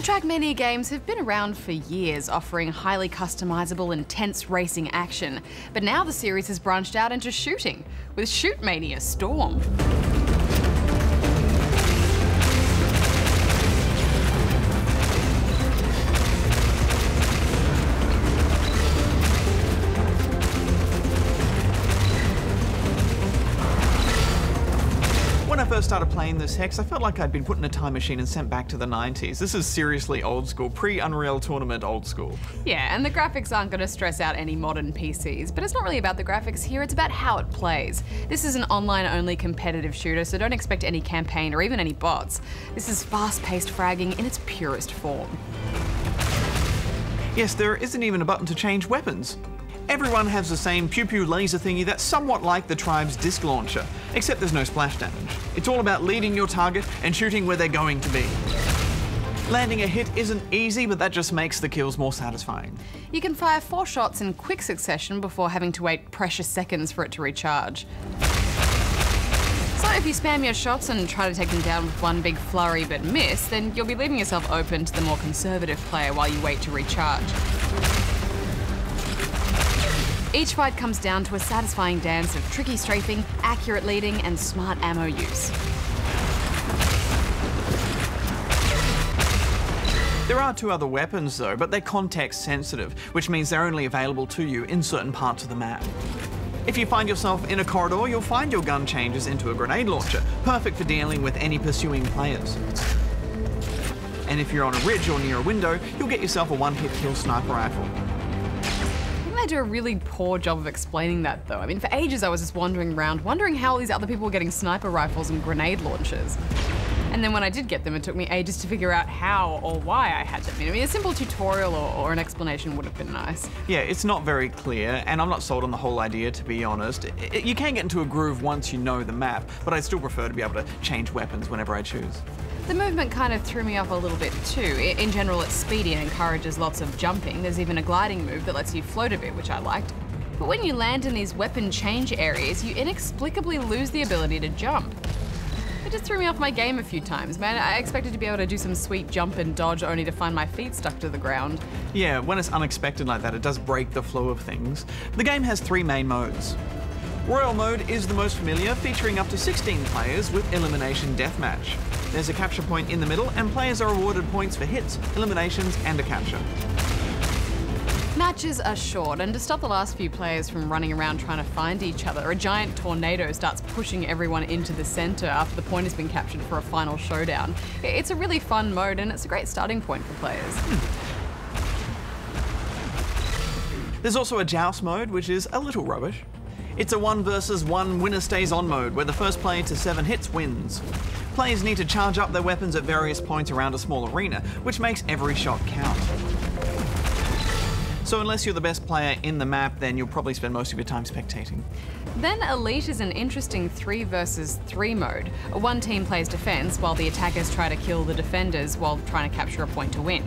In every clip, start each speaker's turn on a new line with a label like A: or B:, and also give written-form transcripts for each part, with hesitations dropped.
A: Trackmania games have been around for years, offering highly customizable, intense racing action. But now the series has branched out into shooting, with ShootMania Storm.
B: When I first started playing this hex, I felt like I'd been put in a time machine and sent back to the 90s. This is seriously old school, pre-Unreal Tournament old school.
A: Yeah, and the graphics aren't going to stress out any modern PCs, but it's not really about the graphics here, it's about how it plays. This is an online-only competitive shooter, so don't expect any campaign or even any bots. This is fast-paced fragging in its purest form.
B: Yes, there isn't even a button to change weapons. Everyone has the same pew-pew laser thingy that's somewhat like the tribe's disc launcher, except there's no splash damage. It's all about leading your target and shooting where they're going to be. Landing a hit isn't easy, but that just makes the kills more satisfying.
A: You can fire 4 shots in quick succession before having to wait precious seconds for it to recharge. So if you spam your shots and try to take them down with one big flurry but miss, then you'll be leaving yourself open to the more conservative player while you wait to recharge. Each fight comes down to a satisfying dance of tricky strafing, accurate leading, and smart ammo use.
B: There are 2 other weapons though, but they're context sensitive, which means they're only available to you in certain parts of the map. If you find yourself in a corridor, you'll find your gun changes into a grenade launcher, perfect for dealing with any pursuing players. And if you're on a ridge or near a window, you'll get yourself a one-hit kill sniper rifle.
A: They do a really poor job of explaining that though. I mean, for ages I was just wandering around, wondering how all these other people were getting sniper rifles and grenade launchers. And then when I did get them, it took me ages to figure out how or why I had them. I mean, a simple tutorial or an explanation would have been nice.
B: Yeah, it's not very clear, and I'm not sold on the whole idea, to be honest. You can get into a groove once you know the map, but I'd still prefer to be able to change weapons whenever I choose.
A: The movement kind of threw me off a little bit too. In general, it's speedy and encourages lots of jumping. There's even a gliding move that lets you float a bit, which I liked. But when you land in these weapon change areas, you inexplicably lose the ability to jump. It just threw me off my game a few times, man. I expected to be able to do some sweet jump and dodge only to find my feet stuck to the ground.
B: Yeah, when it's unexpected like that, it does break the flow of things. The game has 3 main modes. Royal mode is the most familiar, featuring up to 16 players with elimination deathmatch. There's a capture point in the middle, and players are awarded points for hits, eliminations, and a capture.
A: Matches are short, and to stop the last few players from running around trying to find each other, a giant tornado starts pushing everyone into the center after the point has been captured for a final showdown. It's a really fun mode, and it's a great starting point for players.
B: There's also a joust mode, which is a little rubbish. It's a 1 versus 1 winner stays on mode, where the first player to 7 hits wins. Players need to charge up their weapons at various points around a small arena, which makes every shot count. So unless you're the best player in the map, then you'll probably spend most of your time spectating.
A: Then Elite is an interesting 3 versus 3 mode. One team plays defense, while the attackers try to kill the defenders while trying to capture a point to win.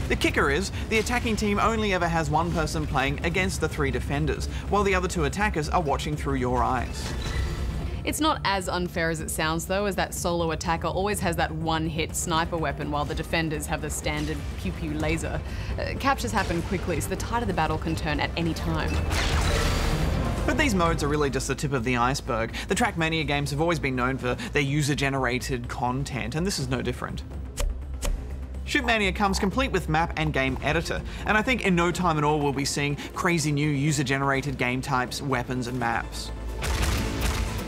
B: The kicker is, the attacking team only ever has 1 person playing against the 3 defenders, while the other 2 attackers are watching through your eyes.
A: It's not as unfair as it sounds though, as that solo attacker always has that one-hit sniper weapon while the defenders have the standard pew-pew laser. Captures happen quickly, so the tide of the battle can turn at any time.
B: But these modes are really just the tip of the iceberg. The Trackmania games have always been known for their user-generated content, and this is no different. ShootMania comes complete with map and game editor, and I think in no time at all we'll be seeing crazy new user-generated game types, weapons, and maps.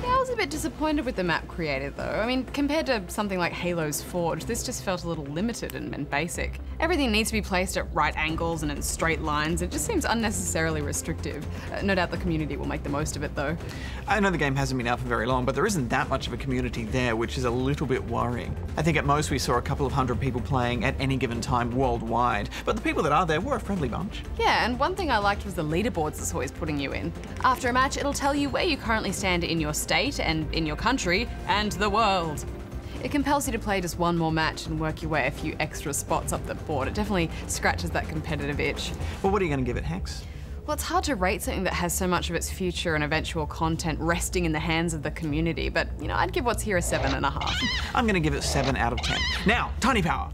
A: I was a bit disappointed with the map created though. I mean, compared to something like Halo's Forge, this just felt a little limited and basic. Everything needs to be placed at right angles and in straight lines. It just seems unnecessarily restrictive. No doubt the community will make the most of it though.
B: I know the game hasn't been out for very long, but there isn't that much of a community there, which is a little bit worrying. I think at most we saw a couple of hundred people playing at any given time worldwide, but the people that are there were a friendly bunch.
A: Yeah, and one thing I liked was the leaderboards it's always putting you in. After a match, it'll tell you where you currently stand in your state and in your country and the world. It compels you to play just one more match and work your way a few extra spots up the board. It definitely scratches that competitive itch.
B: Well, what are you going to give it, Hex?
A: Well, it's hard to rate something that has so much of its future and eventual content resting in the hands of the community, but, you know, I'd give what's here a 7.5.
B: I'm going to give it 7 out of 10. Now, Tiny Power.